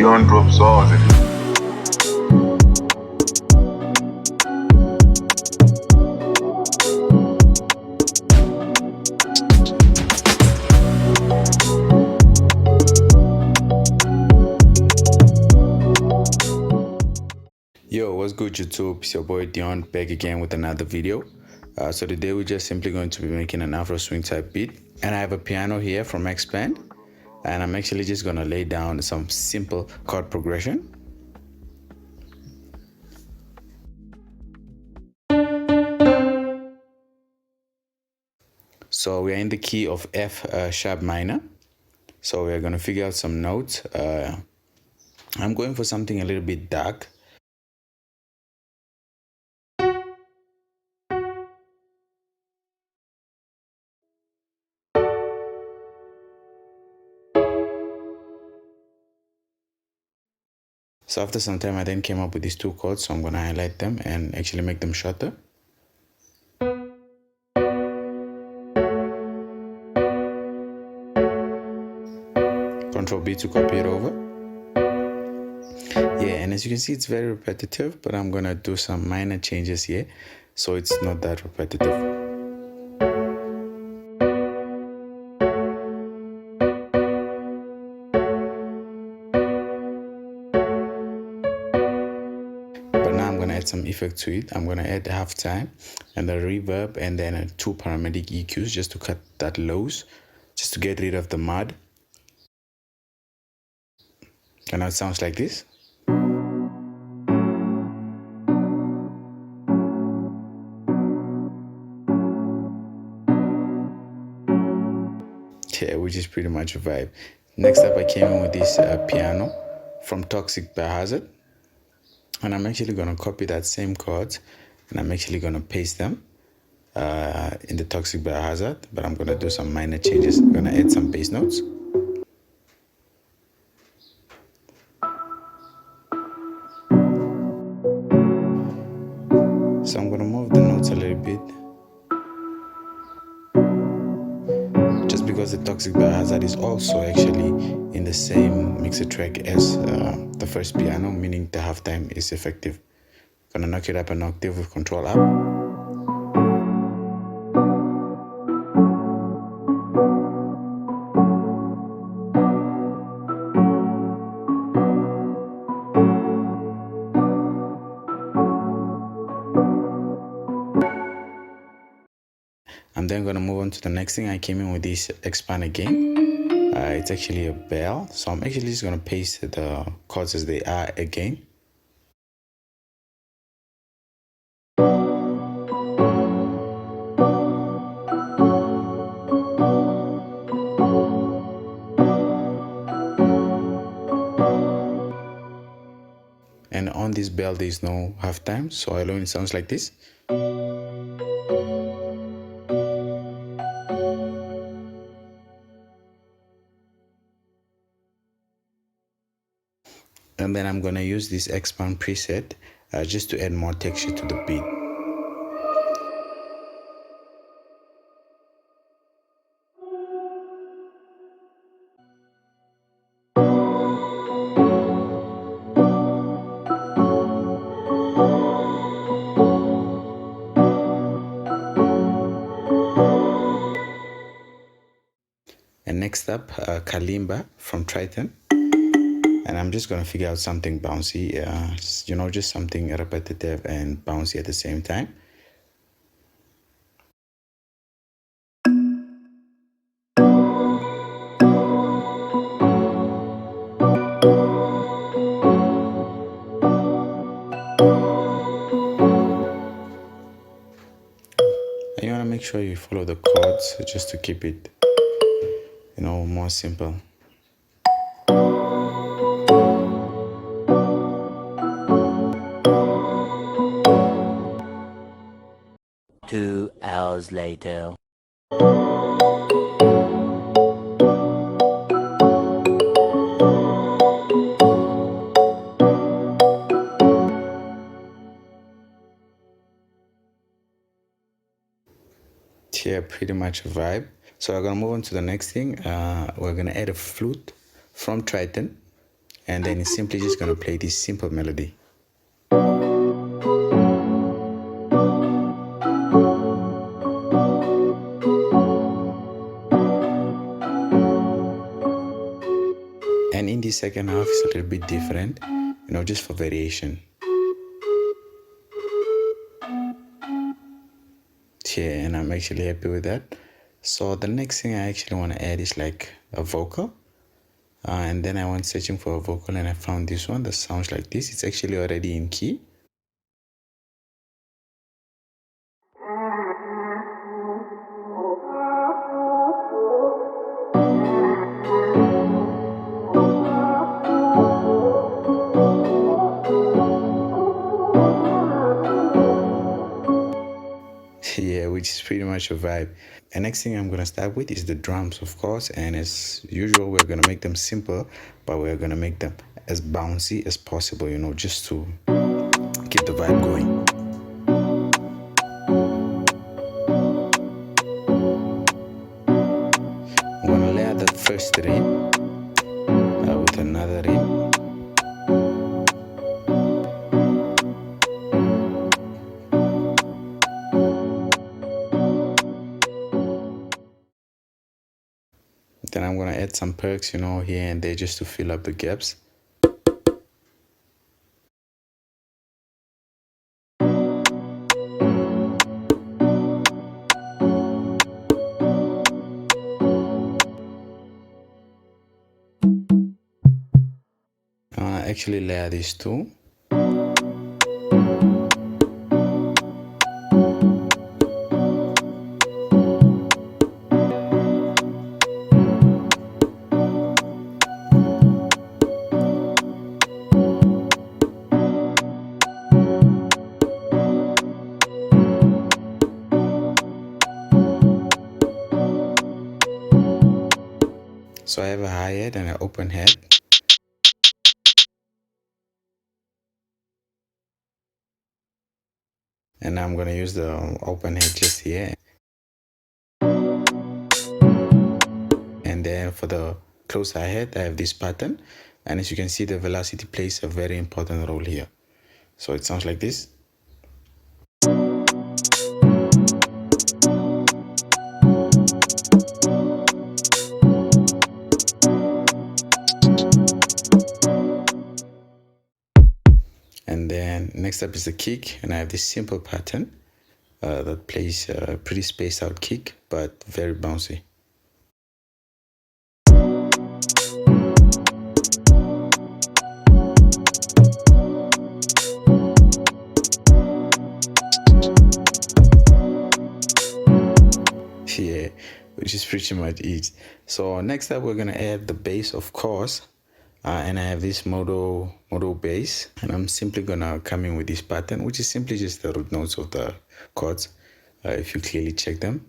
Dion drop songs. Yo, what's good YouTube? It's your boy Dion back again with another video. So today we're just simply going to be making an afro swing type beat, and I have a piano here from Expand, and I'm actually just gonna lay down some simple chord progression. So we're in the key of F sharp minor. So we're gonna figure out some notes. I'm going for something a little bit dark. So after some time, I then came up with these two chords, so I'm gonna highlight them and actually make them shorter. Control B to copy it over. Yeah, and as you can see, it's very repetitive, but I'm gonna do some minor changes here, so it's not that repetitive. But now I'm gonna add some effect to it. I'm gonna add halftime and the reverb and then two paramedic EQs just to cut that lows, just to get rid of the mud. And now it sounds like this. Yeah, which is pretty much a vibe. Next up, I came in with this piano from Toxic Biohazard, and I'm actually gonna copy that same chords, and I'm actually gonna paste them in the Toxic Biohazard, but I'm gonna do some minor changes. I'm gonna add some bass notes. So I'm gonna move the notes a little bit, just because the Toxic Biohazard is also actually in the same mixer track as the first piano, meaning the halftime is effective. Gonna knock it up an octave with Control Up. I'm then gonna move on to the next thing. I came in with this Expand again. It's actually a bell, so I'm actually just gonna paste the chords as they are again. And on this bell there is no halftime, so alone it sounds like this. And then I'm gonna use this Expand preset just to add more texture to the beat. And next up, Kalimba from Triton. And I'm just gonna figure out something bouncy, just something repetitive and bouncy at the same time. And you wanna make sure you follow the chords just to keep it, more simple. Two hours later. Yeah, pretty much a vibe. So we're gonna move on to the next thing. We're gonna add a flute from Triton. and then it's simply just gonna play this simple melody. And in the second half, it's a little bit different, just for variation. Yeah, and I'm actually happy with that. So the next thing I actually want to add is like a vocal. And then I went searching for a vocal and I found this one that sounds like this. It's actually already in key. Yeah, which is pretty much a vibe. The next thing I'm gonna start with is the drums, of course, and as usual, we're gonna make them simple, but we're gonna make them as bouncy as possible, just to keep the vibe going. I'm gonna layer the first rim with another rim. Then I'm gonna add some perks, here and there just to fill up the gaps. Actually layer these two. So I have a hi-hat and an open hat. And I'm gonna use the open hat just here. And then for the close hi-hat, I have this pattern. And as you can see, the velocity plays a very important role here. So it sounds like this. And then next up is the kick, and I have this simple pattern that plays a pretty spaced out kick, but very bouncy. Yeah, which is pretty much it. So next up, we're gonna add the bass, of course. And I have this modo bass, and I'm simply gonna come in with this pattern, which is simply just the root notes of the chords, if you clearly check them.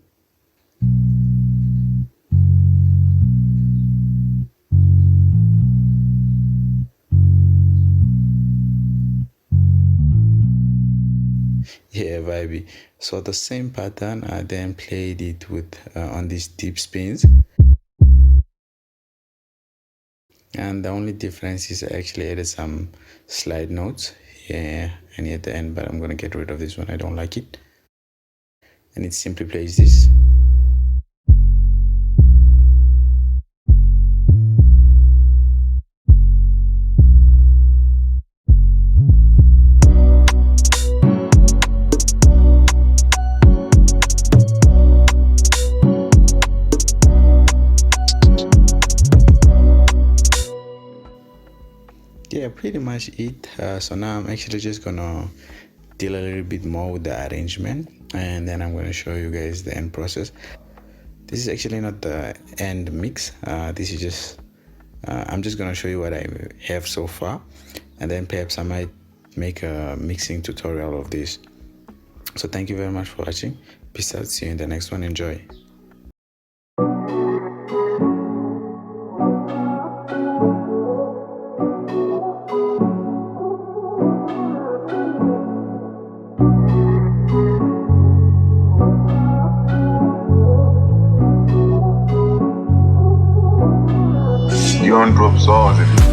Yeah, vibey. So the same pattern, I then played it with on these deep spins. And the only difference is I actually added some slide notes here and at the end, but I'm gonna get rid of this one. I don't like it. And it simply plays this. Yeah, pretty much it. So now I'm actually just gonna deal a little bit more with the arrangement, and then I'm gonna show you guys the end process. This is actually not the end mix. This is just I'm just gonna show you what I have so far, and then perhaps I might make a mixing tutorial of this. So thank you very much for watching. Peace out. See you in the next one. Enjoy. You on drop sauce.